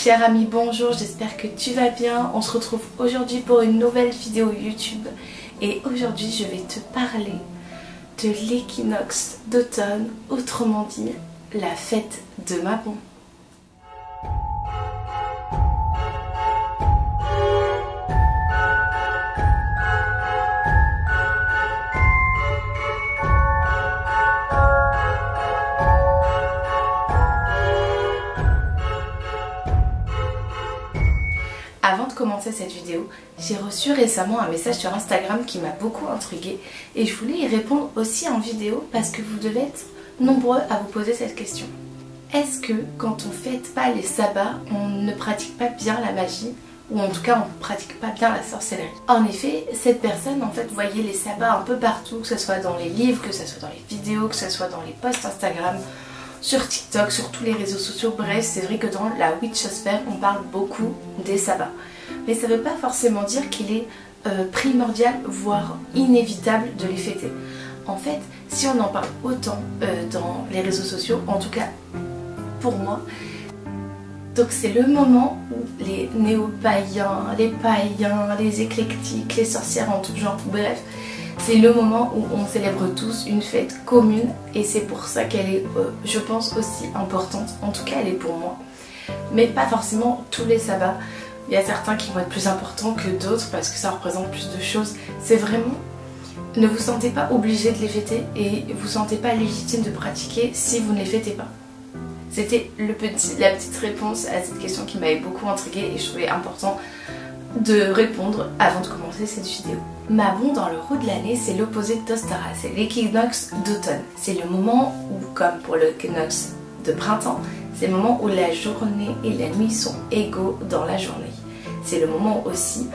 Cher ami, bonjour, j'espère que tu vas bien. On se retrouve aujourd'hui pour une nouvelle vidéo YouTube. Et aujourd'hui, je vais te parler de l'équinoxe d'automne, autrement dit, la fête de Mabon. Avant de commencer cette vidéo, j'ai reçu récemment un message sur Instagram qui m'a beaucoup intriguée et je voulais y répondre aussi en vidéo parce que vous devez être nombreux à vous poser cette question. Est-ce que quand on fête pas les sabbats, on ne pratique pas bien la magie ou en tout cas on ne pratique pas bien la sorcellerie? En effet, cette personne en fait voyait les sabbats un peu partout, que ce soit dans les livres, que ce soit dans les vidéos, que ce soit dans les posts Instagram, sur TikTok, sur tous les réseaux sociaux. Bref, c'est vrai que dans la witchosphère, on parle beaucoup des sabbats. Mais ça ne veut pas forcément dire qu'il est primordial, voire inévitable de les fêter. En fait, si on en parle autant dans les réseaux sociaux, en tout cas pour moi, donc c'est le moment où les néo-païens, les païens, les éclectiques, les sorcières en tout genre, bref, c'est le moment où on célèbre tous une fête commune et c'est pour ça qu'elle est, je pense, aussi importante. En tout cas, elle est pour moi. Mais pas forcément tous les sabbats. Il y a certains qui vont être plus importants que d'autres parce que ça représente plus de choses. C'est vraiment... Ne vous sentez pas obligé de les fêter et vous sentez pas légitime de pratiquer si vous ne les fêtez pas. C'était la petite réponse à cette question qui m'avait beaucoup intriguée et je trouvais important de répondre avant de commencer cette vidéo. Mabon dans le roue de l'année, c'est l'opposé d'Ostara, c'est l'équinoxe d'automne. C'est le moment où, comme pour l'équinoxe de printemps, c'est le moment où la journée et la nuit sont égaux dans la journée. C'est le moment aussi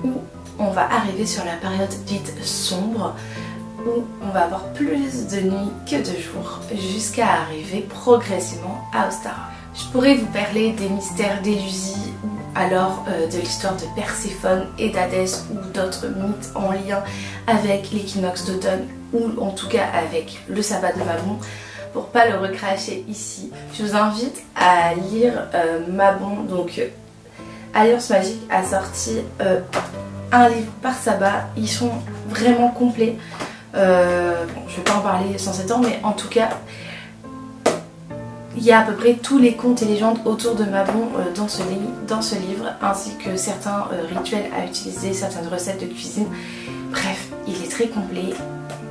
où on va arriver sur la période dite sombre, où on va avoir plus de nuits que de jours, jusqu'à arriver progressivement à Ostara. Je pourrais vous parler des mystères d'Élusie, ou alors de l'histoire de Perséphone et d'Hadès, ou d'autres mythes en lien avec l'équinoxe d'automne, ou en tout cas avec le sabbat de Mabon. Pour pas le recracher ici, je vous invite à lire Mabon, donc Alliance Magique a sorti un livre par sabbat, ils sont vraiment complets. Bon, je vais pas en parler sans s'étendre, mais en tout cas, il y a à peu près tous les contes et légendes autour de Mabon dans ce livre, ainsi que certains rituels à utiliser, certaines recettes de cuisine. Bref, il est très complet,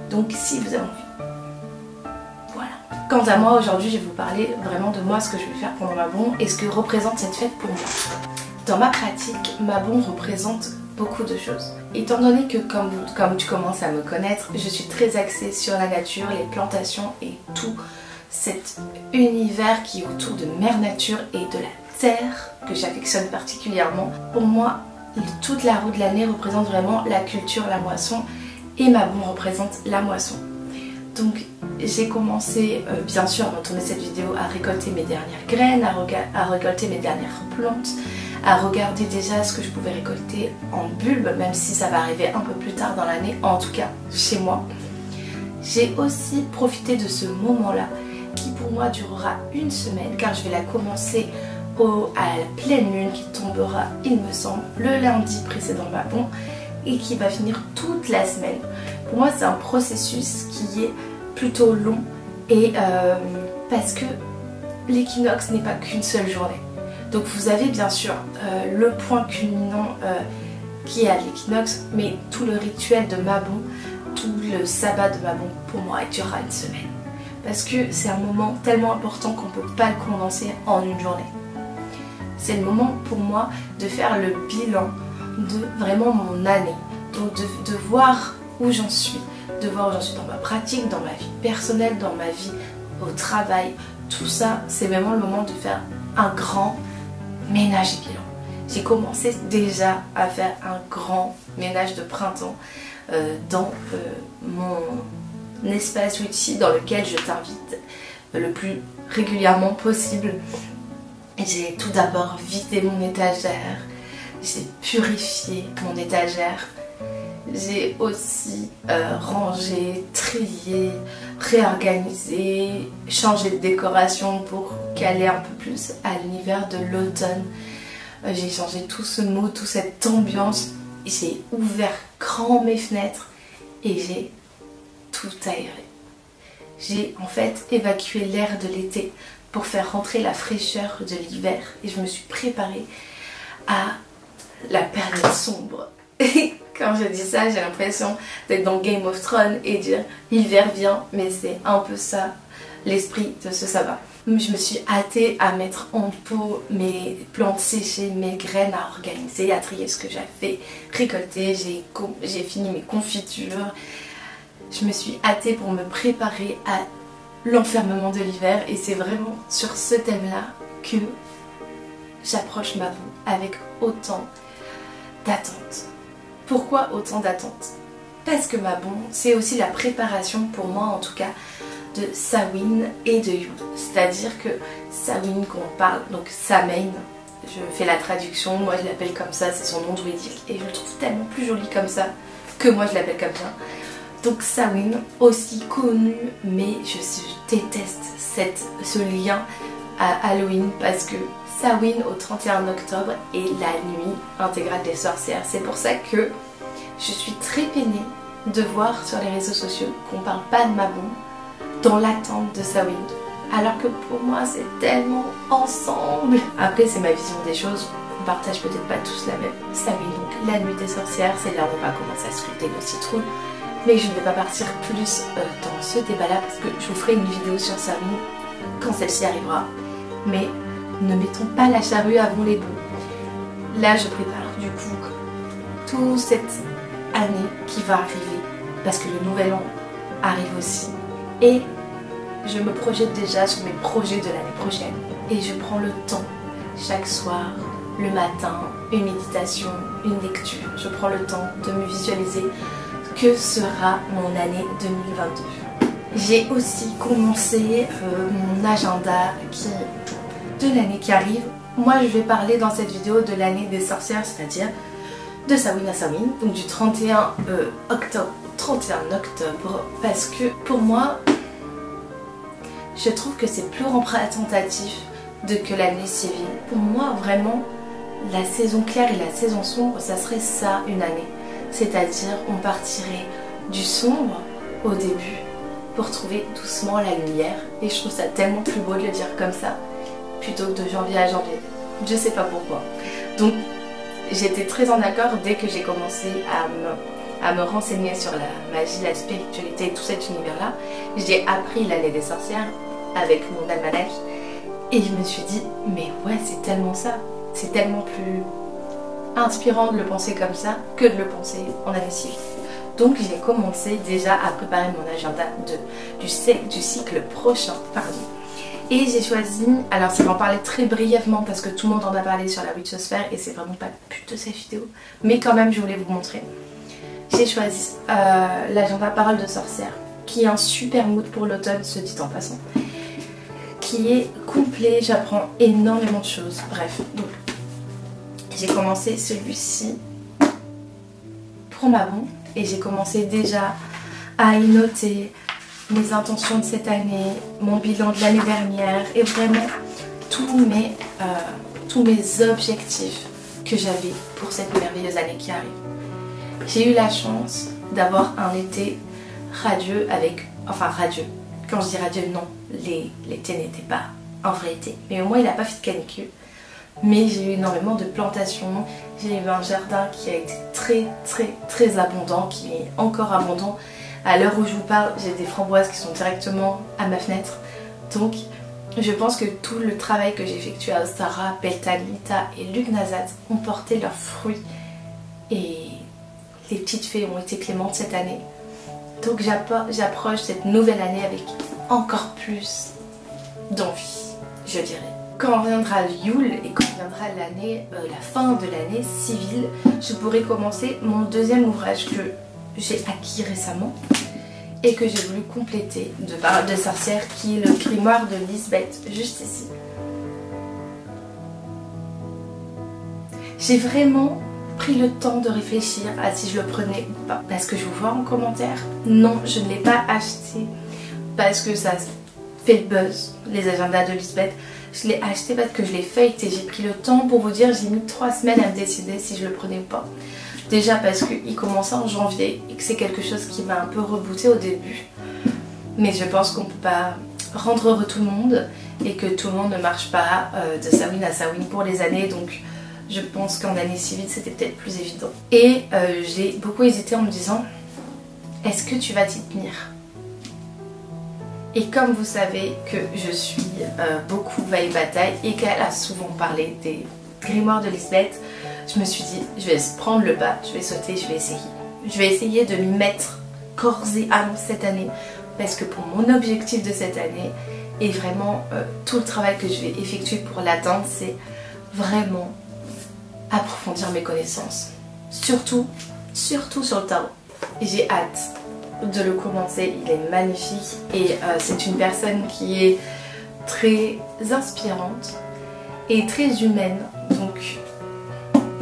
donc si vous avez envie. Voilà. Quant à moi, aujourd'hui, je vais vous parler vraiment de moi, ce que je vais faire pendant Mabon et ce que représente cette fête pour moi. Dans ma pratique, Mabon représente beaucoup de choses. Étant donné que comme tu commences à me connaître, je suis très axée sur la nature, les plantations et tout cet univers qui est autour de Mère Nature et de la terre que j'affectionne particulièrement. Pour moi, toute la roue de l'année représente vraiment la culture, la moisson, et Mabon représente la moisson. Donc j'ai commencé bien sûr avant de tourner cette vidéo à récolter mes dernières graines, à récolter mes dernières plantes, à regarder déjà ce que je pouvais récolter en bulbe, même si ça va arriver un peu plus tard dans l'année, en tout cas chez moi. J'ai aussi profité de ce moment-là qui pour moi durera une semaine car je vais la commencer à la pleine lune qui tombera, il me semble, le lundi précédent Mabon et qui va finir toute la semaine. Pour moi c'est un processus qui est plutôt long et parce que l'équinoxe n'est pas qu'une seule journée. Donc vous avez bien sûr le point culminant qui est à l'équinoxe, mais tout le rituel de Mabon, tout le sabbat de Mabon pour moi durera une semaine. Parce que c'est un moment tellement important qu'on ne peut pas le condenser en une journée. C'est le moment pour moi de faire le bilan de vraiment mon année. Donc de voir où j'en suis, de voir où j'en suis dans ma pratique, dans ma vie personnelle, dans ma vie au travail. Tout ça, c'est vraiment le moment de faire un grand ménage et bilan. J'ai commencé déjà à faire un grand ménage de printemps dans mon espace witchy dans lequel je t'invite le plus régulièrement possible. J'ai tout d'abord vidé mon étagère, j'ai purifié mon étagère, j'ai aussi rangé, trié, réorganisé, changé de décoration pour caler un peu plus à l'univers de l'automne. J'ai changé tout ce mood, toute cette ambiance. J'ai ouvert grand mes fenêtres et j'ai tout aéré. J'ai en fait évacué l'air de l'été pour faire rentrer la fraîcheur de l'hiver et je me suis préparée à la période sombre. Quand je dis ça, j'ai l'impression d'être dans Game of Thrones et dire l'hiver vient, mais c'est un peu ça l'esprit de ce sabbat. Je me suis hâtée à mettre en pot mes plantes séchées, mes graines à organiser, à trier ce que j'avais récolté, j'ai fini mes confitures. Je me suis hâtée pour me préparer à l'enfermement de l'hiver et c'est vraiment sur ce thème-là que j'approche ma boue avec autant d'attente. Pourquoi autant d'attente? Parce que ma boue, c'est aussi la préparation, pour moi en tout cas, de Samhain et de Yule. C'est-à-dire que Samhain, qu'on parle, donc Samhain, je fais la traduction, moi je l'appelle comme ça, c'est son nom druidique et je le trouve tellement plus joli comme ça que moi je l'appelle comme ça. Donc Samhain, aussi connu, mais je déteste ce lien à Halloween parce que Samhain au 31 octobre est la nuit intégrale des sorcières. C'est pour ça que je suis très peinée de voir sur les réseaux sociaux qu'on parle pas de Mabon dans l'attente de Samhain. Alors que pour moi c'est tellement ensemble. Après c'est ma vision des choses, on partage peut-être pas tous la même. Samhain, donc la nuit des sorcières, c'est là où on va commencer à sculpter nos citrouilles. Mais je ne vais pas partir plus dans ce débat-là parce que je vous ferai une vidéo sur Samhain quand celle-ci arrivera. Mais ne mettons pas la charrue avant les bœufs. Là, je prépare du coup toute cette année qui va arriver parce que le nouvel an arrive aussi. Et je me projette déjà sur mes projets de l'année prochaine. Et je prends le temps chaque soir, le matin, une méditation, une lecture. Je prends le temps de me visualiser que sera mon année 2022. J'ai aussi commencé mon agenda de l'année qui arrive. Moi je vais parler dans cette vidéo de l'année des sorcières, c'est-à-dire de Samhain à Samhain, donc du 31 octobre au 31 octobre, parce que pour moi, je trouve que c'est plus représentatif que l'année civile. Pour moi vraiment, la saison claire et la saison sombre, ça serait ça une année. C'est-à-dire on partirait du sombre au début pour trouver doucement la lumière. Et je trouve ça tellement plus beau de le dire comme ça, plutôt que de janvier à janvier. Je sais pas pourquoi. Donc j'étais très en accord dès que j'ai commencé à me renseigner sur la magie, la spiritualité et tout cet univers-là. J'ai appris l'année des sorcières avec mon almanach et je me suis dit mais ouais, c'est tellement ça. C'est tellement plus inspirant de le penser comme ça que de le penser en année civile. Donc j'ai commencé déjà à préparer mon agenda du cycle prochain, pardon. Et j'ai choisi, alors ça va en parler très brièvement parce que tout le monde en a parlé sur la Witchosphère et c'est vraiment pas le but de cette vidéo, mais quand même je voulais vous montrer. J'ai choisi l'agenda Parole de sorcière, qui est un super mood pour l'automne, se dit en passant, qui est complet, j'apprends énormément de choses, bref. Donc j'ai commencé celui-ci pour Mabon et j'ai commencé déjà à y noter mes intentions de cette année, mon bilan de l'année dernière et vraiment tous mes objectifs que j'avais pour cette merveilleuse année qui arrive. J'ai eu la chance d'avoir un été radieux avec... Enfin radieux, quand je dis radieux, non, l'été n'était pas un vrai été, mais au moins il n'a pas fait de canicule. Mais j'ai eu énormément de plantations, j'ai eu un jardin qui a été très abondant, qui est encore abondant. À l'heure où je vous parle, j'ai des framboises qui sont directement à ma fenêtre. Donc je pense que tout le travail que j'ai effectué à Ostara, Beltanita et Lugnazad ont porté leurs fruits. Et les petites fées ont été clémentes cette année. Donc j'approche cette nouvelle année avec encore plus d'envie, je dirais. Quand viendra Yule et quand viendra l'année, la fin de l'année civile, je pourrai commencer mon deuxième ouvrage que j'ai acquis récemment et que j'ai voulu compléter de Parole de sorcière, qui est le grimoire de Lisbeth, juste ici. J'ai vraiment pris le temps de réfléchir à si je le prenais ou pas, parce que je vous vois en commentaire, non, je ne l'ai pas acheté parce que ça fait le buzz, les agendas de Lisbeth. Je l'ai acheté parce que je l'ai feuilleté. J'ai pris le temps, pour vous dire, j'ai mis 3 semaines à me décider si je le prenais ou pas. Déjà parce qu'il commençait en janvier et que c'est quelque chose qui m'a un peu rebooté au début. Mais je pense qu'on peut pas rendre heureux tout le monde et que tout le monde ne marche pas de Samhain à Samhain pour les années. Donc je pense qu'en année civile c'était peut-être plus évident. Et j'ai beaucoup hésité en me disant, est-ce que tu vas t'y tenir? Et comme vous savez que je suis beaucoup veille bataille et qu'elle a souvent parlé des grimoires de Lisbeth, je me suis dit, je vais prendre le pas, je vais sauter, je vais essayer. Je vais essayer de m'y mettre corps et âme cette année, parce que pour mon objectif de cette année, et vraiment tout le travail que je vais effectuer pour l'atteindre, c'est vraiment approfondir mes connaissances. Surtout sur le tarot. Et j'ai hâte de le commencer, il est magnifique et c'est une personne qui est très inspirante et très humaine, donc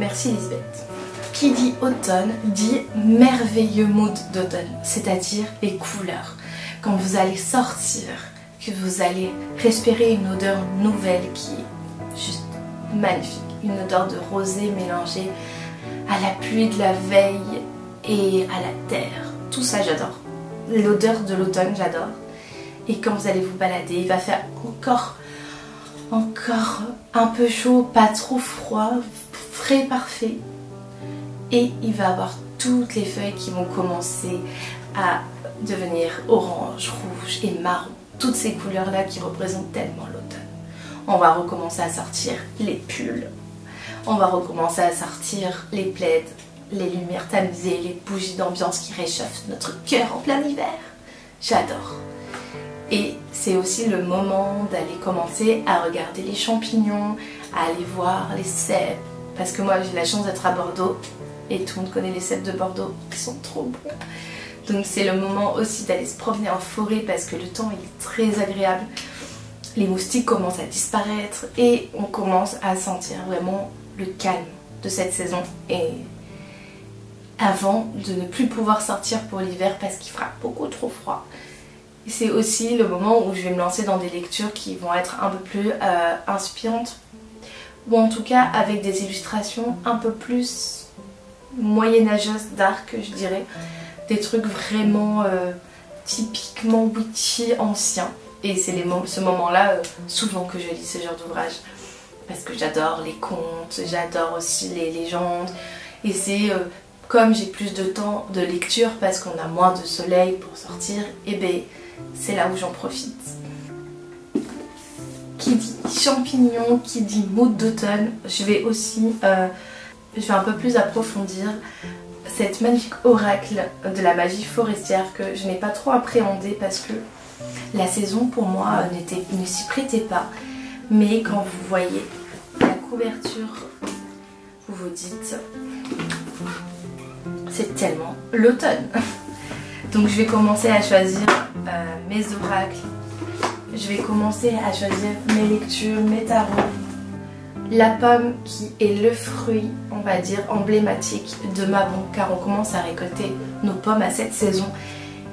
merci Lisbeth. Qui dit automne dit merveilleux mood d'automne, c'est-à-dire les couleurs. Quand vous allez sortir, que vous allez respirer une odeur nouvelle qui est juste magnifique, une odeur de rosée mélangée à la pluie de la veille et à la terre. Tout ça j'adore. L'odeur de l'automne j'adore. Et quand vous allez vous balader, il va faire encore un peu chaud, pas trop froid, frais parfait. Et il va avoir toutes les feuilles qui vont commencer à devenir orange, rouge et marron. Toutes ces couleurs là qui représentent tellement l'automne. On va recommencer à sortir les pulls. On va recommencer à sortir les plaids, les lumières tamisées, les bougies d'ambiance qui réchauffent notre cœur en plein hiver. J'adore. Et c'est aussi le moment d'aller commencer à regarder les champignons, à aller voir les cèpes. Parce que moi j'ai la chance d'être à Bordeaux et tout le monde connaît les cèpes de Bordeaux, ils sont trop bons. Donc c'est le moment aussi d'aller se promener en forêt parce que le temps il est très agréable. Les moustiques commencent à disparaître et on commence à sentir vraiment le calme de cette saison. Et avant de ne plus pouvoir sortir pour l'hiver parce qu'il fera beaucoup trop froid. C'est aussi le moment où je vais me lancer dans des lectures qui vont être un peu plus inspirantes, ou en tout cas avec des illustrations un peu plus moyenâgeuses, dark je dirais, des trucs vraiment typiquement witchy anciens. Et c'est ce moment-là souvent que je lis ce genre d'ouvrage parce que j'adore les contes, j'adore aussi les légendes et c'est comme j'ai plus de temps de lecture parce qu'on a moins de soleil pour sortir, et ben c'est là où j'en profite. Qui dit champignons, qui dit mood d'automne, je vais aussi un peu plus approfondir cette magnifique oracle de la magie forestière que je n'ai pas trop appréhendé parce que la saison pour moi ne s'y prêtait pas. Mais quand vous voyez la couverture, vous vous dites c'est tellement l'automne. Donc je vais commencer à choisir mes oracles, je vais commencer à choisir mes lectures, mes tarots. La pomme qui est le fruit, on va dire, emblématique de Mabon, car on commence à récolter nos pommes à cette saison.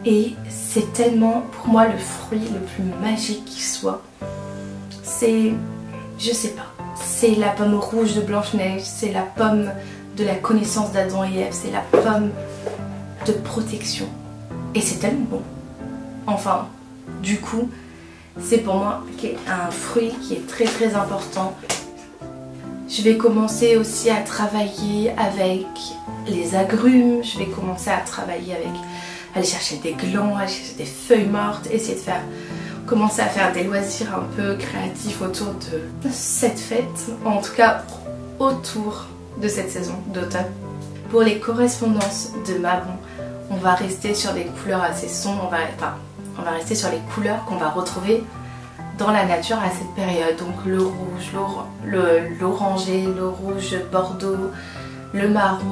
Et c'est tellement pour moi le fruit le plus magique qui soit. C'est, je sais pas, c'est la pomme rouge de Blanche-Neige, c'est la pomme de la connaissance d'Adam et Ève, c'est la pomme de protection. Et c'est tellement bon. Enfin, du coup, c'est pour moi un fruit qui est très très important. Je vais commencer aussi à travailler avec les agrumes, je vais commencer à travailler avec, aller chercher des glands, aller chercher des feuilles mortes, essayer de commencer à faire des loisirs un peu créatifs autour de cette fête, en tout cas autour de cette saison d'automne. Pour les correspondances de Mabon, on va rester sur des couleurs assez sombres, on va rester sur les couleurs qu'on va retrouver dans la nature à cette période. Donc le rouge, l'orangé, le rouge bordeaux, le marron.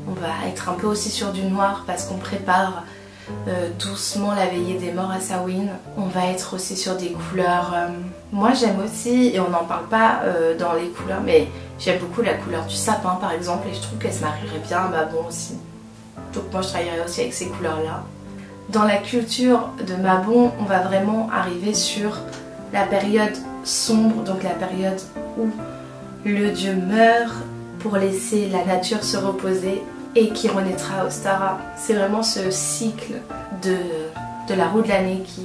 On va être un peu aussi sur du noir parce qu'on prépare doucement la veillée des morts à Samhain. On va être aussi sur des couleurs... moi j'aime aussi, et on n'en parle pas dans les couleurs, mais j'aime beaucoup la couleur du sapin par exemple, et je trouve qu'elle se marierait bien à Mabon aussi. Donc moi je travaillerai aussi avec ces couleurs là. Dans la culture de Mabon, on va vraiment arriver sur la période sombre, donc la période où le dieu meurt pour laisser la nature se reposer et qui renaîtra Ostara. C'est vraiment ce cycle de la roue de l'année qui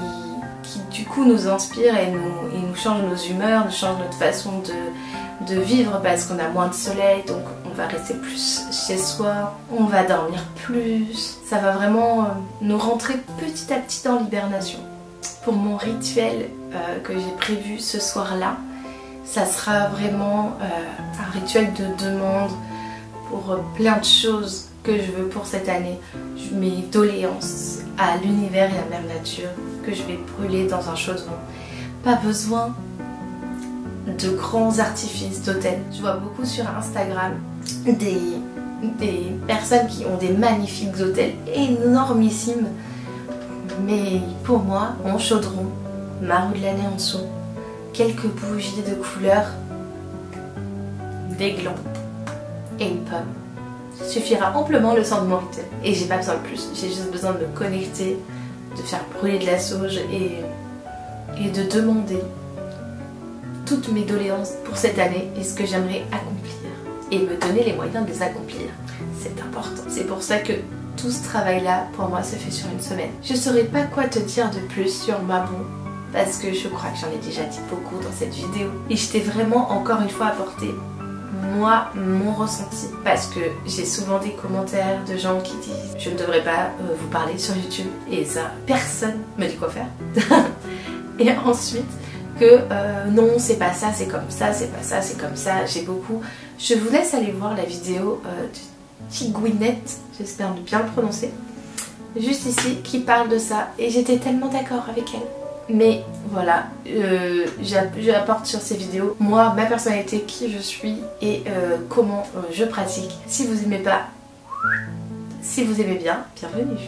du coup nous inspire et nous change nos humeurs, nous change notre façon de vivre parce qu'on a moins de soleil, donc on va rester plus chez soi, on va dormir plus. Ça va vraiment nous rentrer petit à petit dans l'hibernation. Pour mon rituel que j'ai prévu ce soir-là, ça sera vraiment un rituel de demande pour plein de choses que je veux pour cette année. Mes doléances à l'univers et à la mère nature que je vais brûler dans un chaudron. Pas besoin de grands artifices d'hôtel. Je vois beaucoup sur Instagram des personnes qui ont des magnifiques hôtels énormissimes. Mais pour moi, mon chaudron, ma roue de l'année en dessous, quelques bougies de couleur, des glands et une pomme suffira amplement le sang de mon rituel. Et j'ai pas besoin de plus, j'ai juste besoin de me connecter, de faire brûler de la sauge et de demander toutes mes doléances pour cette année et ce que j'aimerais accomplir. Et me donner les moyens de les accomplir. C'est important. C'est pour ça que tout ce travail-là, pour moi, se fait sur une semaine. Je saurais pas quoi te dire de plus sur Mabon, parce que je crois que j'en ai déjà dit beaucoup dans cette vidéo. Et je t'ai vraiment, encore une fois, apporté moi, mon ressenti, parce que j'ai souvent des commentaires de gens qui disent je ne devrais pas vous parler sur YouTube, et ça, personne me dit quoi faire. Et ensuite que non, c'est pas ça, c'est comme ça, c'est pas ça, c'est comme ça. J'ai beaucoup. Je vous laisse aller voir la vidéo de Tigouinette, j'espère de bien le prononcer, juste ici, qui parle de ça, et j'étais tellement d'accord avec elle. Mais voilà, j'apporte sur ces vidéos moi, ma personnalité, qui je suis et comment je pratique. Si vous aimez pas, si vous aimez bien, bienvenue.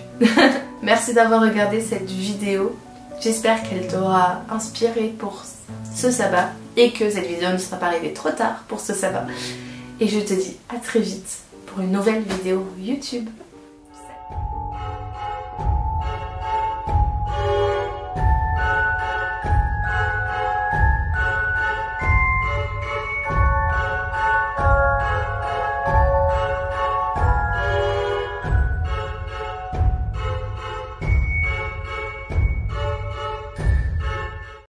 Merci d'avoir regardé cette vidéo. J'espère qu'elle t'aura inspiré pour ce sabbat et que cette vidéo ne sera pas arrivée trop tard pour ce sabbat. Et je te dis à très vite pour une nouvelle vidéo YouTube.